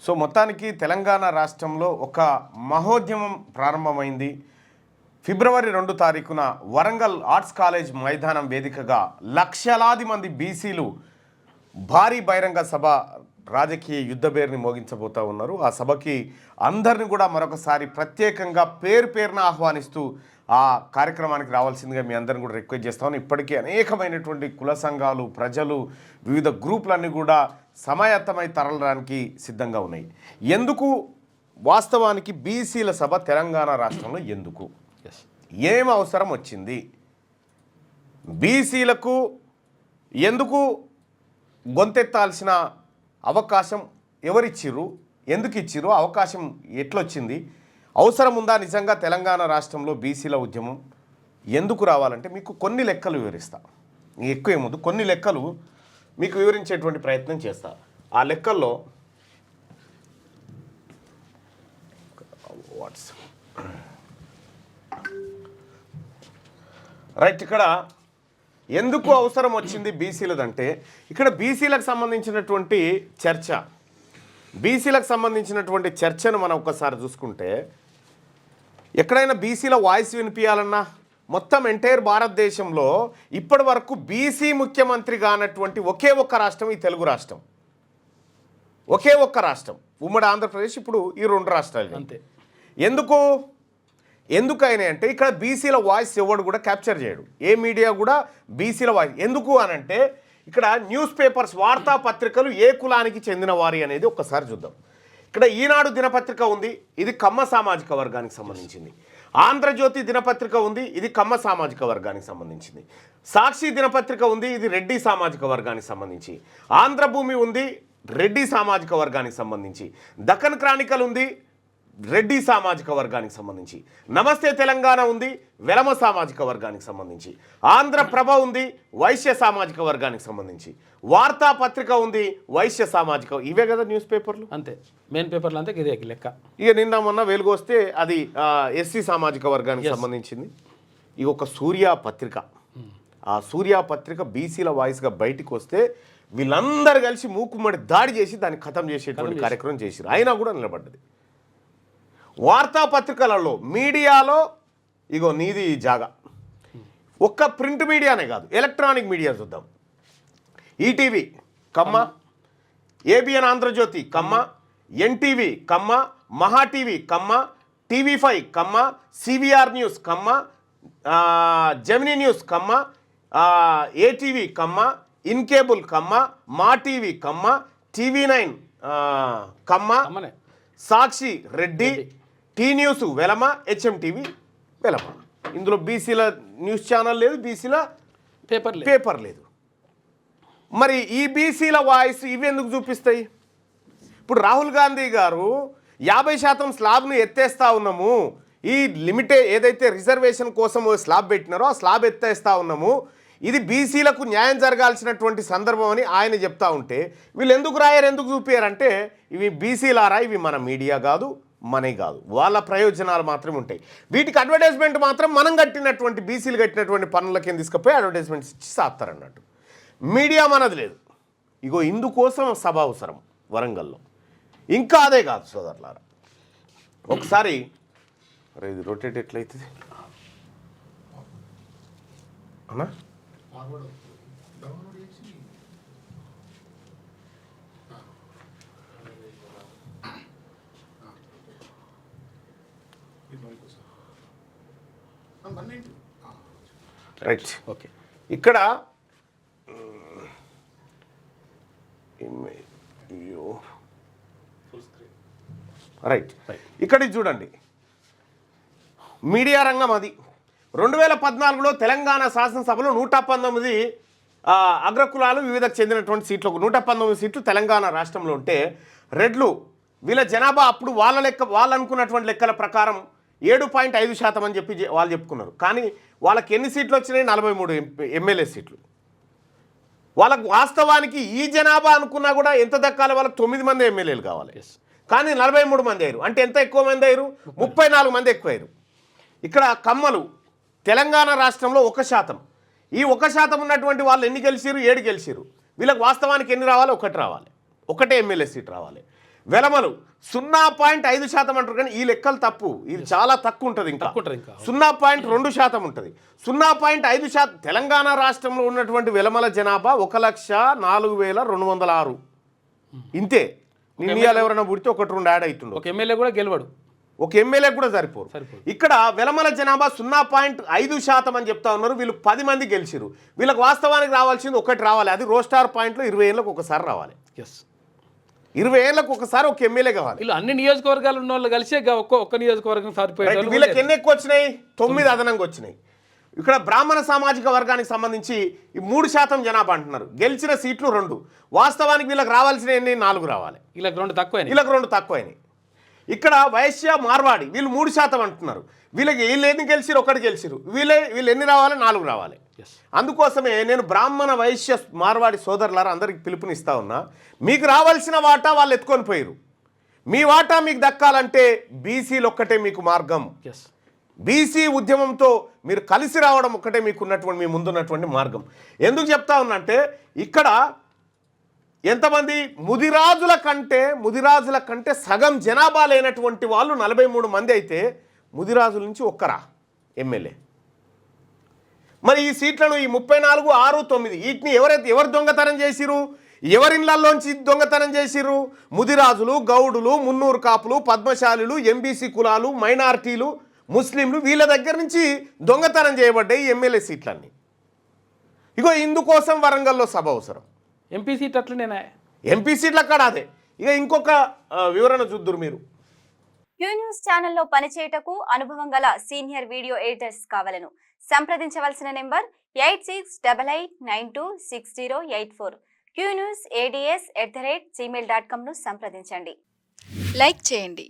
So మొత్తానికి తెలంగాణ రాష్ట్రంలో ఒక మహోద్యమం ప్రారంభమైంది. ఫిబ్రవరి 2 తారీఖున వరంగల్ ఆర్ట్స్ కాలేజ్ మైదానం వేదికగా లక్షలాది మంది బీసీలు భారీ బహిరంగ సభ రాజకీయ యుద్ధబేరుని మోగించబోతూ ఉన్నారు. ఆ సభకి అందరిని కూడా మరొకసారి ప్రత్యేకంగా పేరున ఆహ్వానిస్తూ ఆ కార్యక్రమానికి రావాల్సిందిగా మీ అందరిని కూడా రిక్వెస్ట్ చేస్తాను. ఇప్పటికీ అనేకమైనటువంటి కుల సంఘాలు, ప్రజలు, వివిధ గ్రూపులన్నీ కూడా సమాయత్తమై తరలడానికి సిద్ధంగా ఉన్నాయి. ఎందుకు వాస్తవానికి బీసీల సభ తెలంగాణ రాష్ట్రంలో ఎందుకు, ఏం అవసరం వచ్చింది, బీసీలకు ఎందుకు గొంతెత్తాల్సిన అవకాశం ఎవరిచ్చిర్రు, ఎందుకు ఇచ్చిర్రు, అవకాశం ఎట్లొచ్చింది, అవసరం ఉందా నిజంగా తెలంగాణ రాష్ట్రంలో బీసీల ఉద్యమం ఎందుకు రావాలంటే మీకు కొన్ని లెక్కలు వివరిస్తా. ఎక్కువ ఏముంది, కొన్ని లెక్కలు మీకు వివరించేటువంటి ప్రయత్నం చేస్తా. ఆ లెక్కల్లో రైట్, ఇక్కడ ఎందుకు అవసరం వచ్చింది బీసీలదంటే, ఇక్కడ బీసీలకు సంబంధించినటువంటి చర్చను మనం ఒకసారి చూసుకుంటే, ఎక్కడైనా బీసీల వాయిస్ వినిపించాలన్నా మొత్తం ఎంటైర్ భారతదేశంలో ఇప్పటి వరకు బీసీ ముఖ్యమంత్రి కానటువంటి ఒకే ఒక్క రాష్ట్రం ఈ తెలుగు రాష్ట్రం. ఒకే ఒక్క రాష్ట్రం ఉమ్మడి ఆంధ్రప్రదేశ్, ఇప్పుడు ఈ 2 రాష్ట్రాలు అంతే. ఎందుకైనా అంటే ఇక్కడ బీసీల వాయిస్ ఎవడు కూడా క్యాప్చర్ చేయడు, ఏ మీడియా కూడా బీసీల వాయిస్. ఎందుకు అనంటే ఇక్కడ న్యూస్ పేపర్స్, వార్తాపత్రికలు ఏ కులానికి చెందిన వారి అనేది ఒక్కసారి చూద్దాం. ఇక్కడ ఈనాడు దినపత్రిక ఉంది, ఇది కమ్మ సామాజిక వర్గానికి సంబంధించింది. ఆంధ్రజ్యోతి దినపత్రిక ఉంది, ఇది కమ్మ సామాజిక వర్గానికి సంబంధించింది. సాక్షి దినపత్రిక ఉంది, ఇది రెడ్డి సామాజిక వర్గానికి సంబంధించి. ఆంధ్రభూమి ఉంది, రెడ్డి సామాజిక వర్గానికి సంబంధించి. దక్కన్ క్రానికల్ ఉంది, రెడ్డి సామాజిక వర్గానికి సంబంధించి. నమస్తే తెలంగాణ ఉంది, వెలమ సామాజిక వర్గానికి సంబంధించి. ఆంధ్రప్రభ ఉంది, వైశ్య సామాజిక వర్గానికి సంబంధించి. వార్తాపత్రిక ఉంది, వైశ్య సామాజిక. ఇవే కదా న్యూస్ పేపర్లు, అంతే మెయిన్ పేపర్లు, అంతే ఇదే లెక్క. ఇక నిన్న మొన్న వెలుగు వస్తే అది ఎస్సీ సామాజిక వర్గానికి సంబంధించింది. ఇక ఒక సూర్య పత్రిక, ఆ సూర్య పత్రిక బీసీల వాయిస్గా బయటికి వస్తే వీళ్ళందరూ కలిసి మూకుమ్మడి దాడి చేసి దాన్ని ఖతం చేసేటువంటి కార్యక్రమం చేశారు, అయినా కూడా నిలబడ్డది. వార్తాపత్రికలలో, మీడియాలో ఇగో నీది జాగా. ఒక్క ప్రింట్ మీడియానే కాదు, ఎలక్ట్రానిక్ మీడియా చూద్దాం. ETV Kamma, ABN Andhrajyothy Kamma, NTV Kamma, Maha TV Kamma, TV five Kamma, CVR news Kamma, Gemini news Kamma, ATV Kamma, in cable Kamma, Maa TV Kamma, TV nine Kamma, Sakshi Reddy, T news Velama, HMTV Velama. ఇందులో బీసీల న్యూస్ ఛానల్ లేదు, బీసీల పేపర్ లేదు. మరి ఈ బీసీల వాయిస్ ఇవి ఎందుకు చూపిస్తాయి? ఇప్పుడు రాహుల్ గాంధీ గారు 50% స్లాబ్ను ఎత్తేస్తా ఉన్నాము, ఈ లిమిటే ఏదైతే రిజర్వేషన్ కోసం స్లాబ్ పెట్టినారో ఆ స్లాబ్ ఎత్తేస్తా ఉన్నాము, ఇది బీసీలకు న్యాయం జరగాల్సినటువంటి సందర్భం అని ఆయన చెప్తా ఉంటే వీళ్ళు ఎందుకు రాయరు, ఎందుకు చూపించారంటే ఇవి బీసీలారా, ఇవి మన మీడియా కాదు, మనీ కాదు, వాళ్ళ ప్రయోజనాలు మాత్రమే ఉంటాయి. వీటికి అడ్వర్టైజ్మెంట్ మాత్రం మనం కట్టినటువంటి బీసీలు కట్టినటువంటి పనులకి తీసుకుపోయి అడ్వర్టైజ్మెంట్స్ ఇచ్చి సాస్తారన్నట్టు. మీడియా మనది లేదు. ఇగో ఇందుకోసం సభ అవసరం వరంగల్లో. ఇంకా అదే కాదు సోదరులారా, ఒకసారి ఇది రొటేట్ ఎట్లయితుంది అన్నా, రైట్. ఓకే, ఇక్కడ రైట్, ఇక్కడ చూడండి, మీడియా రంగం అది. 2014లో తెలంగాణ శాసనసభలో 119 అగ్రకులాలు వివిధకు చెందినటువంటి సీట్లకు 119 సీట్లు తెలంగాణ రాష్ట్రంలో ఉంటే, రెడ్లు వీళ్ళ జనాభా అప్పుడు వాళ్ళు అనుకున్నటువంటి లెక్కల ప్రకారం 7.5% అని చెప్పి వాళ్ళు చెప్పుకున్నారు. కానీ వాళ్ళకి ఎన్ని సీట్లు వచ్చినాయి? 43 ఎమ్మెల్యే సీట్లు. వాళ్ళకు వాస్తవానికి ఈ జనాభా అనుకున్నా కూడా ఎంత దక్కాలి, వాళ్ళకి 9 మంది ఎమ్మెల్యేలు కావాలి. కానీ 43 మంది అయ్యారు. అంటే ఎంత ఎక్కువ మంది అయ్యారు? 34 మంది ఎక్కువ అయ్యారు. ఇక్కడ కమ్మలు తెలంగాణ రాష్ట్రంలో 1%. ఈ 1% ఉన్నటువంటి వాళ్ళు ఎన్ని గెలిచారు? 7 గెలిచారు. వీళ్ళకి వాస్తవానికి ఎన్ని రావాలి? 1 రావాలి, 1 ఎమ్మెల్యే సీట్ రావాలి. వెలమలు 0.5% అంటారు, కానీ ఈ లెక్కలు తప్పు. ఇది చాలా తక్కువ ఉంటుంది, ఇంకా తక్కువ ఉంటుంది ఇంకా. 0.2% ఉంటుంది. 0.5%. తెలంగాణ రాష్ట్రంలో ఉన్నటువంటి వెలమల జనాభా 1,04,206. ఇంతే. ఇండియాలో ఎవరైనా పుడితే 1-2 యాడ్ అవుతుండో. ఒక ఎమ్మెల్యే కూడా గెలవడు, ఒక ఎమ్మెల్యే కూడా సరిపోరు. ఇక్కడ వెలమల జనాభా 0.5% అని చెప్తా ఉన్నారు. వీళ్ళు 10 మంది గెలిచిరు. వీళ్ళకి వాస్తవానికి రావాల్సింది ఒకటి రావాలి. అది రోస్టార్ పాయింట్లో 20 ఏళ్ళకు ఒకసారి రావాలి. 20 ఏళ్ళకు ఒకసారి ఒక ఎమ్మెల్యే కావాలి. వీళ్ళు అన్ని నియోజకవర్గాలు ఉన్న వాళ్ళు కలిసి ఒక్క నియోజకవర్గం సరిపోయారు. వీళ్ళకి ఎన్ని ఎక్కువ వచ్చినాయి? 9 అదనంగా వచ్చినాయి. ఇక్కడ బ్రాహ్మణ సామాజిక వర్గానికి సంబంధించి ఈ 3% జనాభా అంటున్నారు. గెలిచిన సీట్లు 2. వాస్తవానికి వీళ్ళకి రావాల్సిన ఎన్ని? 4 రావాలి. వీళ్ళకి 2 తక్కువైనాయి. వీళ్ళకి 2 తక్కువైనాయి. ఇక్కడ వైశ్య మార్వాడి వీళ్ళు 3% అంటున్నారు. వీళ్ళకి వీళ్ళు ఎన్ని గెలిచిరు? 1 గెలిచిరు. వీళ్ళు ఎన్ని రావాలి? 4 రావాలి. అందుకోసమే నేను బ్రాహ్మణ వైశ్య మార్వాడి సోదరులారా అందరికి పిలుపునిస్తా ఉన్నా. మీకు రావాల్సిన వాటా వాళ్ళు ఎత్తుకొని పోయారు. మీ వాటా మీకు దక్కాలంటే బీసీలు ఒక్కటే మీకు మార్గం. బీసీ ఉద్యమంతో మీరు కలిసి రావడం ఒక్కటే మీకు ఉన్నటువంటి, మీ ముందున్నటువంటి మార్గం. ఎందుకు చెప్తా ఉన్నా ఇక్కడ ఎంతమంది ముదిరాజుల కంటే సగం జనాభా లేనటువంటి వాళ్ళు 43 మంది అయితే ముదిరాజుల నుంచి ఒక్కరా ఎమ్మెల్యే. మరి ఈ సీట్లను ఈ 34, 6, 9 వీటిని ఎవరు దొంగతనం చేసిరు? ఎవరిళ్ళల్లోంచి దొంగతనం చేసిరు? ముదిరాజులు, గౌడులు, మున్నూరు కాపులు, పద్మశాలులు, ఎంబీసీ కులాలు, మైనారిటీలు, ముస్లింలు వీళ్ళ దగ్గర నుంచి దొంగతనం చేయబడ్డాయి ఈ ఎమ్మెల్యే సీట్లన్నీ. ఇగో ఇందుకోసం వరంగల్లో సభ అవసరం. MP seat అట్లనేనా? ఎంపీ సీట్ల అక్కడ అదే. ఇక ఇంకొక వివరణ చూద్దురు మీరు. క్యూ న్యూస్ ఛానల్లో పనిచేయటకు అనుభవం గల సీనియర్ వీడియో ఎడిటర్స్ కావాలను సంప్రదించవలసిన నెంబర్ 8688926084. qnewsads@gmail.com ను సంప్రదించండి. లైక్ చేయండి.